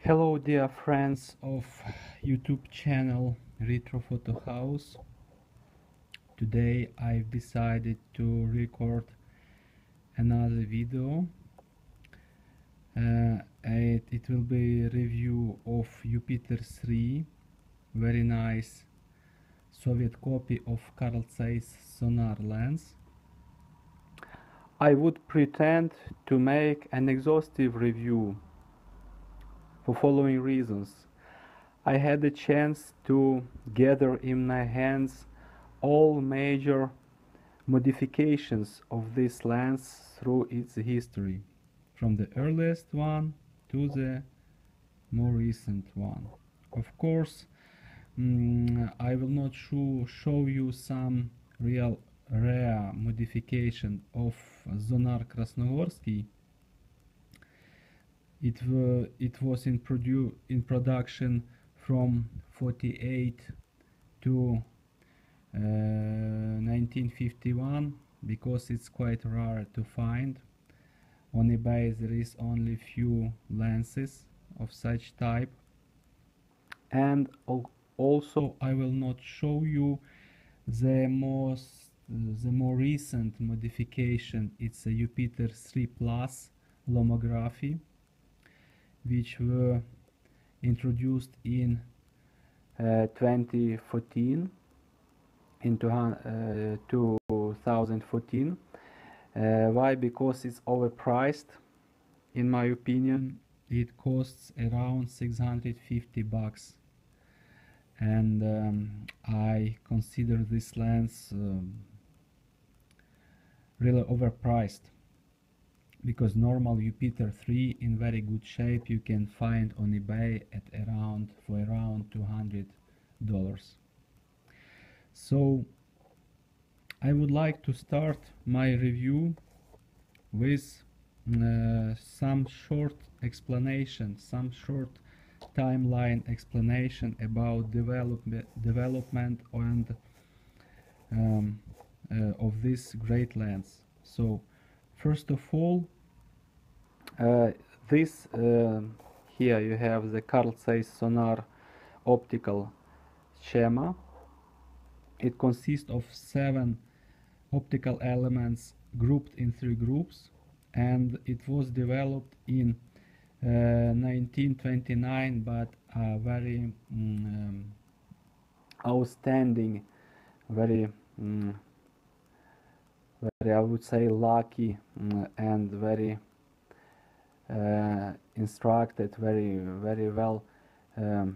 Hello dear friends of YouTube channel Retro Photo House. Today I've decided to record another video. It will be a review of Jupiter-3, very nice Soviet copy of Carl Zeiss sonar lens. I would pretend to make an exhaustive review for following reasons. I had the chance to gather in my hands all major modifications of this lens through its history, from the earliest one to the more recent one. Of course, I will not show you some real rare modification of Zonar Krasnogorski. It was in production from 48 to 1951, because it's quite rare to find. On eBay there is only few lenses of such type, and also I will not show you the more recent modification. It's a Jupiter-3 Plus lomography, which were introduced in 2014, in 2014. Why? Because it's overpriced, in my opinion. It costs around 650 bucks, and I consider this lens really overpriced, because normal Jupiter-3 in very good shape you can find on eBay at around $200. So I would like to start my review with some short explanation, some short timeline explanation about development and of this great lens. So first of all, this here you have the Carl Zeiss sonar optical schema. It consists of 7 optical elements grouped in 3 groups, and it was developed in 1929, but very outstanding, very I would say lucky and very instructed, very well, the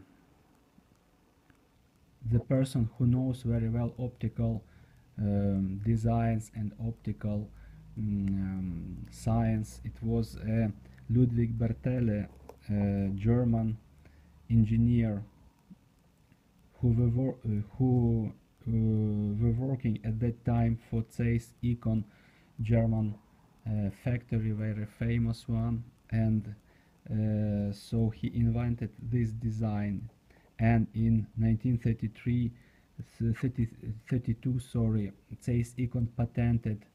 person who knows very well optical designs and optical science. It was Ludwig Bertelle, German engineer, who were working at that time for Zeiss Econ German factory, very famous one, and so he invented this design, and in 1932, Zeiss Econ patented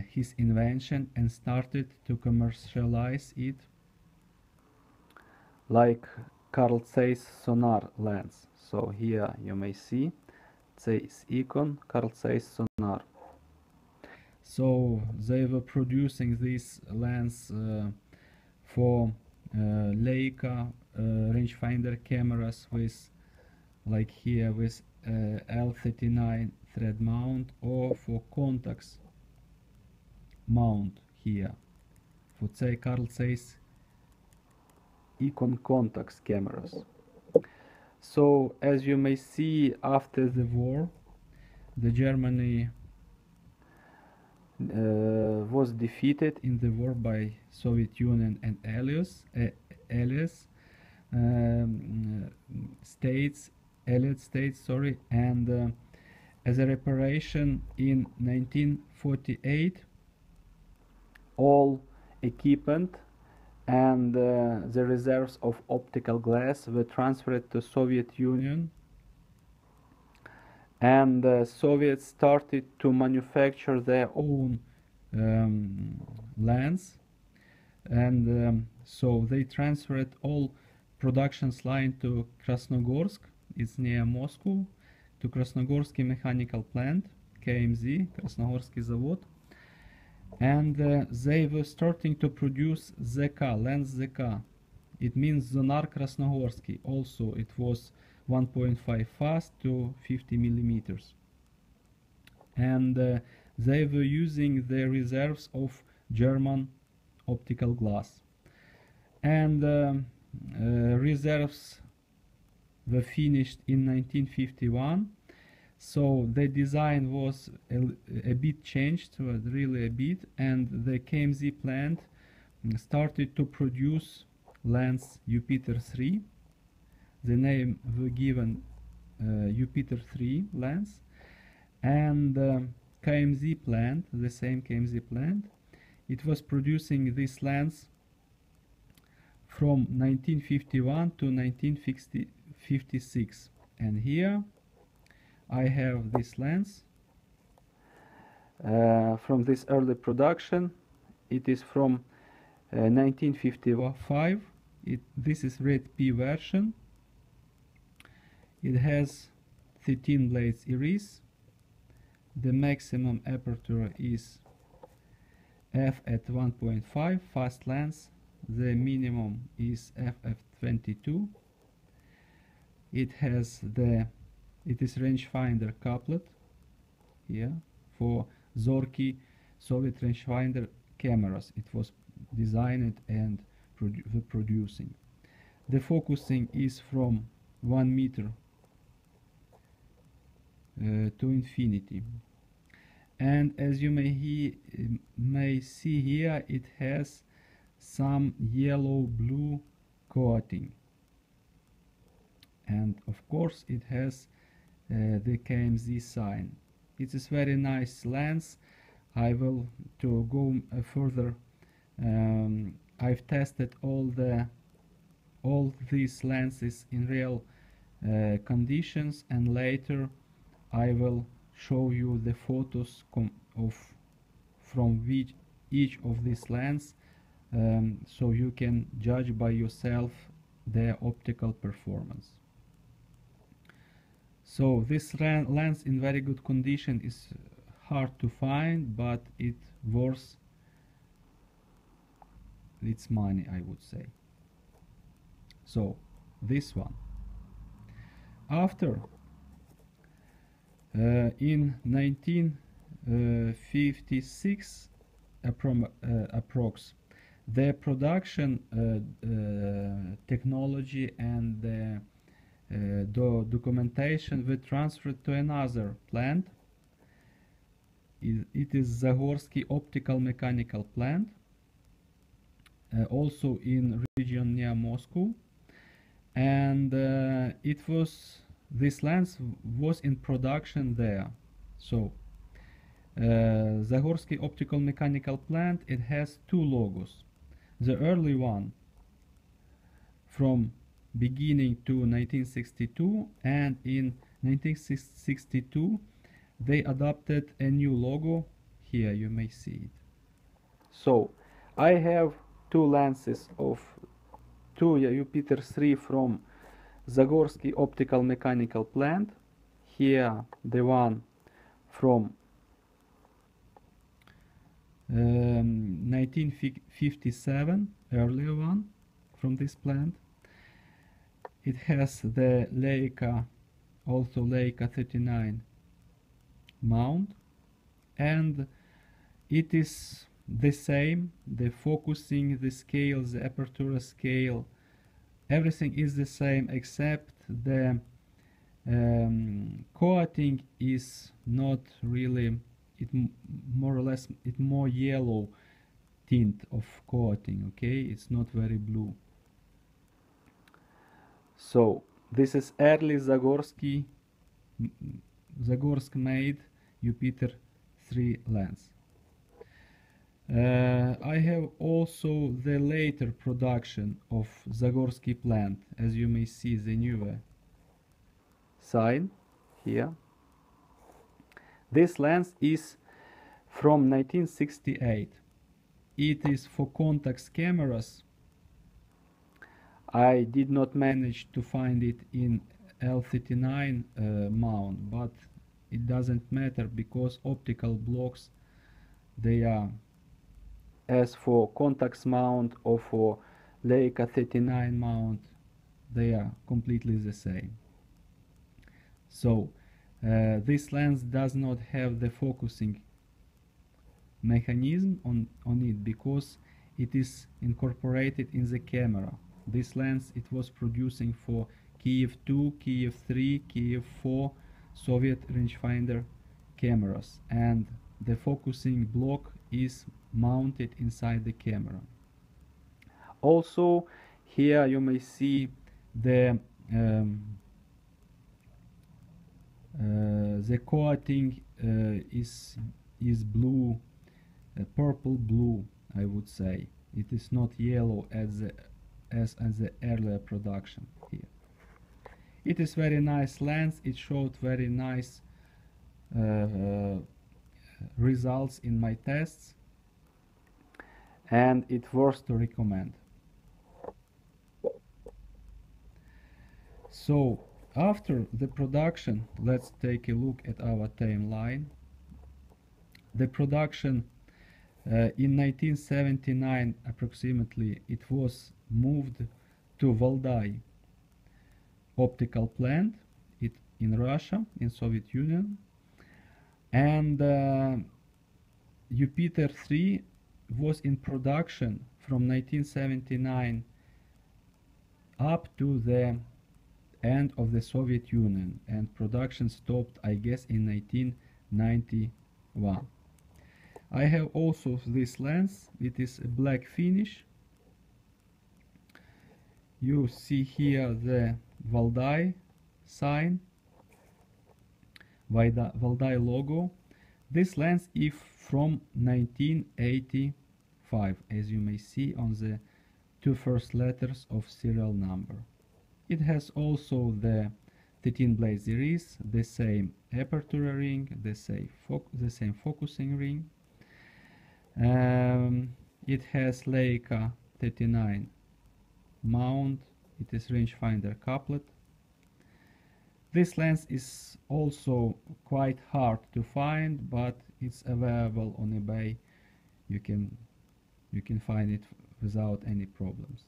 his invention and started to commercialize it, like Carl Zeiss sonar lens. So here you may see Zeiss Econ, Carl Zeiss sonar. So they were producing this lens for Leica rangefinder cameras with, like here, with L39 thread mount, or for Contax mount here for Carl Zeiss Econ Contax cameras. So as you may see, after the war, the Germany was defeated in the war by Soviet Union and allies states, and as a reparation in 1948, all equipment and the reserves of optical glass were transferred to Soviet Union, and the Soviets started to manufacture their own lens and so they transferred all productions line to Krasnogorsk. It's near Moscow, to Krasnogorsky mechanical plant, KMZ, Krasnogorsky Zavod, and they were starting to produce ZK, lens ZK. It means Zonar Krasnogorsky. Also, it was 1.5 fast to 50 millimeters. And they were using the reserves of German optical glass. And reserves were finished in 1951. So the design was a bit changed, really a bit, and the KMZ plant started to produce lens Jupiter-3. The name was given Jupiter-3 lens, and KMZ plant, the same KMZ plant, it was producing this lens from 1951 to 1956. And here I have this lens from this early production. It is from 1955. This is red P version. It has 13 blades iris. The maximum aperture is f at 1.5 fast lens. The minimum is f at 22. It is rangefinder couplet here for Zorki Soviet rangefinder cameras. It was designed and producing. The focusing is from 1 meter to infinity. And as you may see here, it has some yellow-blue coating. And of course it has the KMZ sign. It is very nice lens. I will to go further. I've tested all these lenses in real conditions, and later I will show you the photos from each of these lenses, so you can judge by yourself their optical performance. So this lens in very good condition is hard to find, but it worth its money, I would say. So this one. After in 1956 approx, the production technology and the documentation were transferred to another plant. It is Zagorski optical mechanical plant, also in region near Moscow, and this lens was in production there. So Zagorski optical mechanical plant, it has two logos. The early one from beginning to 1962, and in 1962 they adopted a new logo. Here you may see it. So I have two lenses of two Jupiter-3 from Zagorski optical mechanical plant. Here the one from 1957, earlier one from this plant. It has the Leica, also Leica 39 mount, and it is the same. The focusing, the scale, the aperture scale, everything is the same, except the coating is not really, more or less, it more yellow tint of coating, okay? It's not very blue. So this is early Zagorsk made Jupiter-3 lens. I have also the later production of Zagorski plant, as you may see the newer sign here. This lens is from 1968. it is for contax cameras, I did not manage to find it in L39 mount, but it doesn't matter because optical blocks, they are, as for contax mount or for Leica 39 mount, they are completely the same. So this lens does not have the focusing mechanism on it because it is incorporated in the camera. This lens, it was producing for Kiev 2, Kiev 3, Kiev 4 Soviet rangefinder cameras, and the focusing block is mounted inside the camera. Also, here you may see the coating is blue, purple blue, I would say. It is not yellow as the earlier production here. It is very nice lens. It showed very nice results in my tests, and it's worth to recommend. So after the production, let's take a look at our timeline. The production in 1979 approximately, it was moved to Valdai optical plant in Russia, in Soviet Union, and Jupiter-3 was in production from 1979 up to the end of the Soviet Union, and production stopped, I guess, in 1991. I have also this lens. It is a black finish. You see here the Valdai sign, Valdai logo. This lens is from 1985, as you may see on the two first letters of serial number. It has also the 13 blade series, the same aperture ring, the same focusing ring. It has Leica 39 mount. It is rangefinder couplet. This lens is also quite hard to find, but it's available on eBay. You can find it without any problems.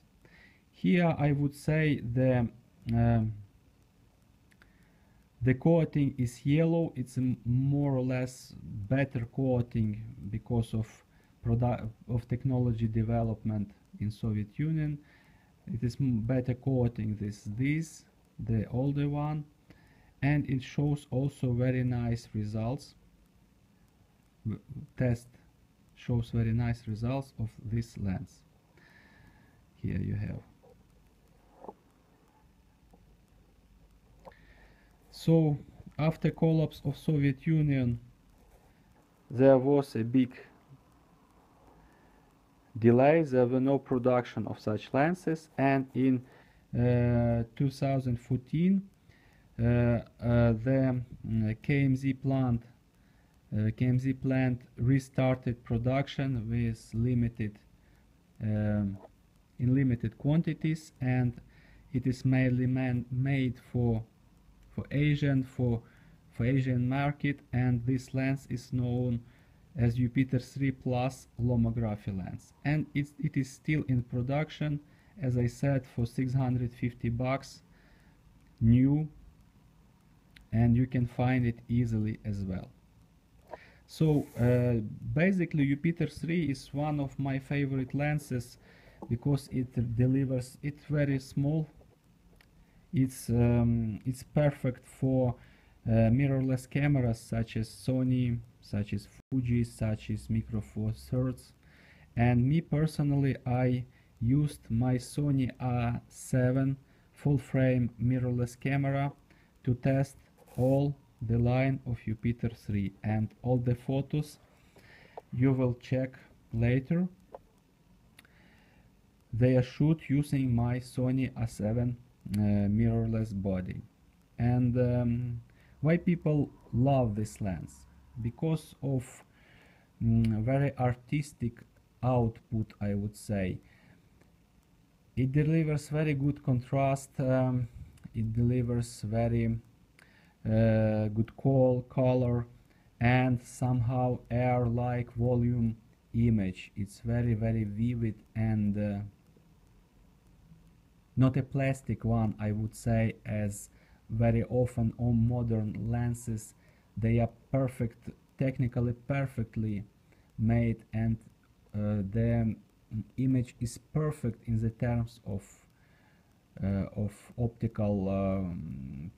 Here I would say the coating is yellow. It's a more or less better coating because of technology development in Soviet Union. It is better coating the older one, and it shows also very nice results. Test shows very nice results of this lens. Here you have. So after collapse of Soviet Union, there was a big delay. There were no production of such lenses, and in 2014 the KMZ plant restarted production with in limited quantities, and it is mainly made for Asian market, and this lens is known as Jupiter-3 Plus lomography lens, and it is still in production, as I said, for $650 new, and you can find it easily as well. So basically Jupiter-3 is one of my favorite lenses because it delivers, it's very small, it's perfect for mirrorless cameras such as Sony, such as Fuji, such as Micro Four Thirds, and me personally, I used my Sony A7 full frame mirrorless camera to test all the line of Jupiter-3, and all the photos you will check later, they are shot using my Sony A7 mirrorless body. And why people love this lens? Because of very artistic output, I would say. It delivers very good contrast, it delivers very good color, and somehow air-like volume image. It's very vivid and not a plastic one, I would say, as very often on modern lenses they are technically perfectly made, and the image is perfect in the terms of optical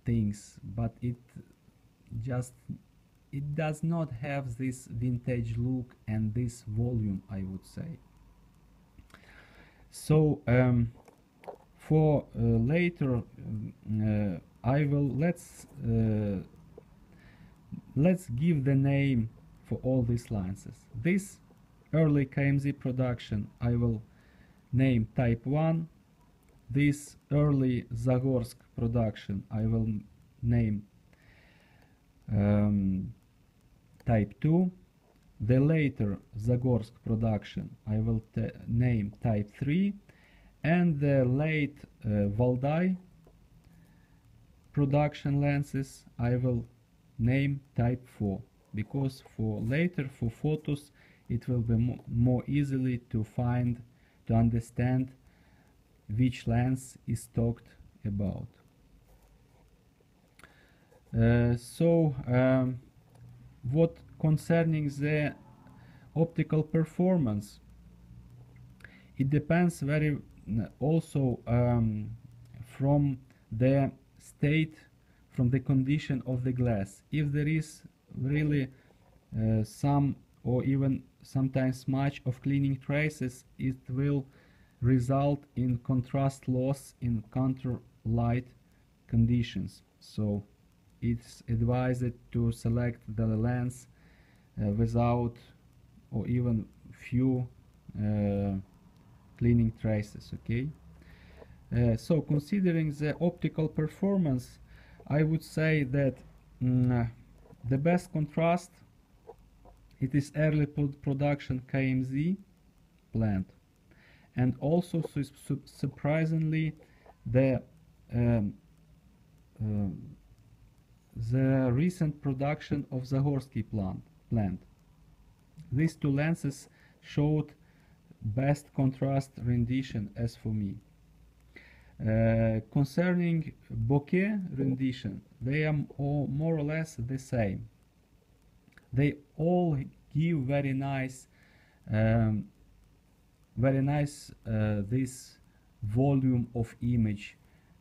things, but just it does not have this vintage look and this volume, I would say. So for later, I will let's give the name for all these lenses. This early KMZ production I will name Type 1. This early Zagorsk production I will name Type 2. The later Zagorsk production I will name Type 3, and the late Valdai production lenses I will name Type 4, because for later, for photos, it will be more easily to find, to understand which lens is talked about. What concerning the optical performance, it depends very also from the state, from the condition of the glass. If there is really some or even sometimes much of cleaning traces, it will result in contrast loss in counter light conditions. So it's advised to select the lens without or even few cleaning traces. Okay. So considering the optical performance, I would say that the best contrast, it is early production KMZ plant, and also surprisingly the recent production of Zagorski plant. These two lenses showed best contrast rendition as for me. Concerning bokeh rendition, they are all more or less the same. They all give very nice this volume of image,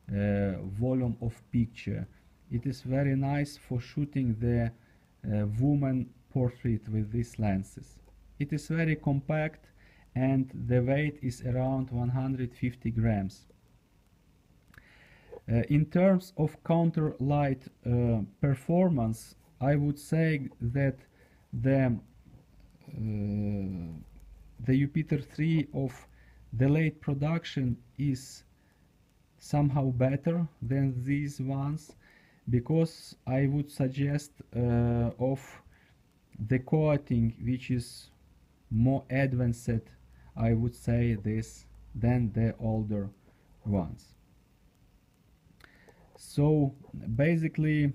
volume of picture. It is very nice for shooting the woman portrait with these lenses. It is very compact and the weight is around 150 grams. In terms of counter light performance, I would say that the Jupiter-3 of the late production is somehow better than these ones, because I would suggest of the coating which is more advanced, I would say this, than the older ones. So basically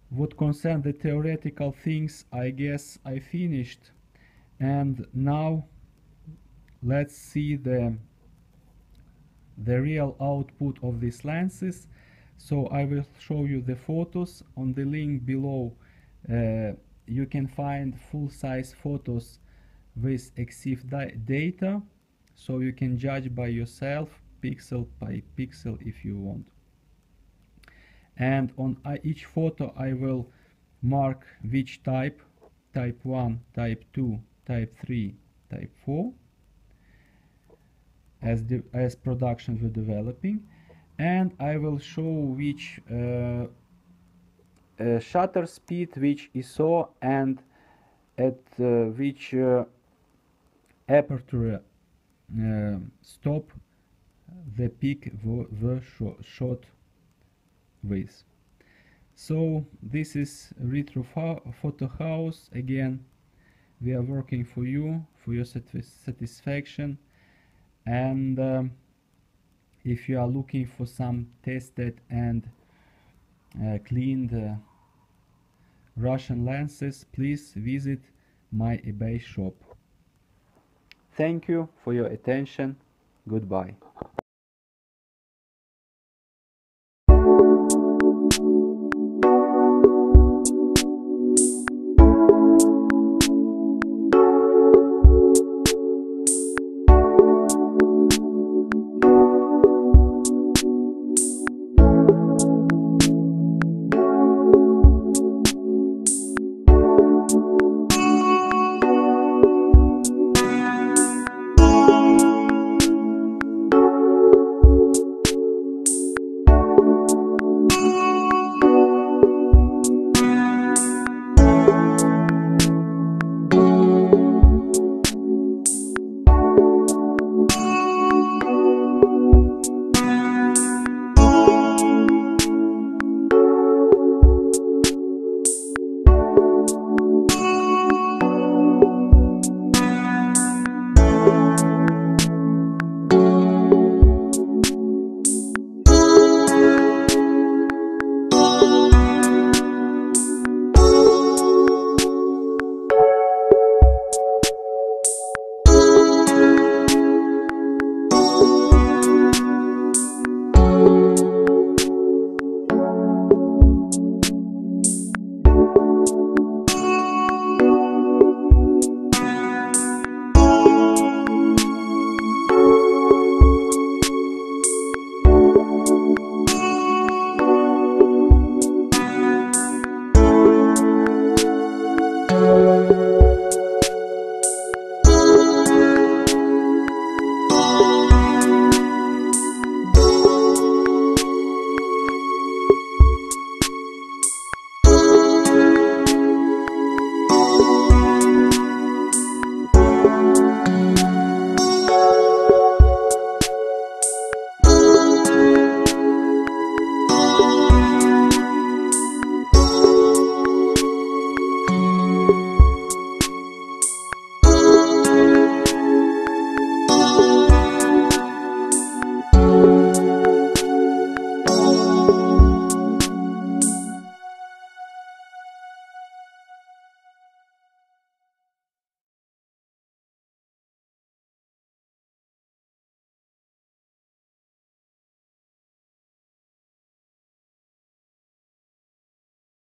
what concern the theoretical things, I guess I finished, and now let's see the real output of these lenses. So I will show you the photos. On the link below you can find full-size photos with EXIF data, so you can judge by yourself pixel by pixel if you want. And on each photo I will mark which type 1, type 2, type 3, type 4, as productions were developing, and I will show which shutter speed, which ISO, and at which aperture stop the peak were shot with. So this is retro photo house again. We are working for you, for your satisfaction, and if you are looking for some tested and cleaned Russian lenses, please visit my eBay shop. Thank you for your attention. Goodbye.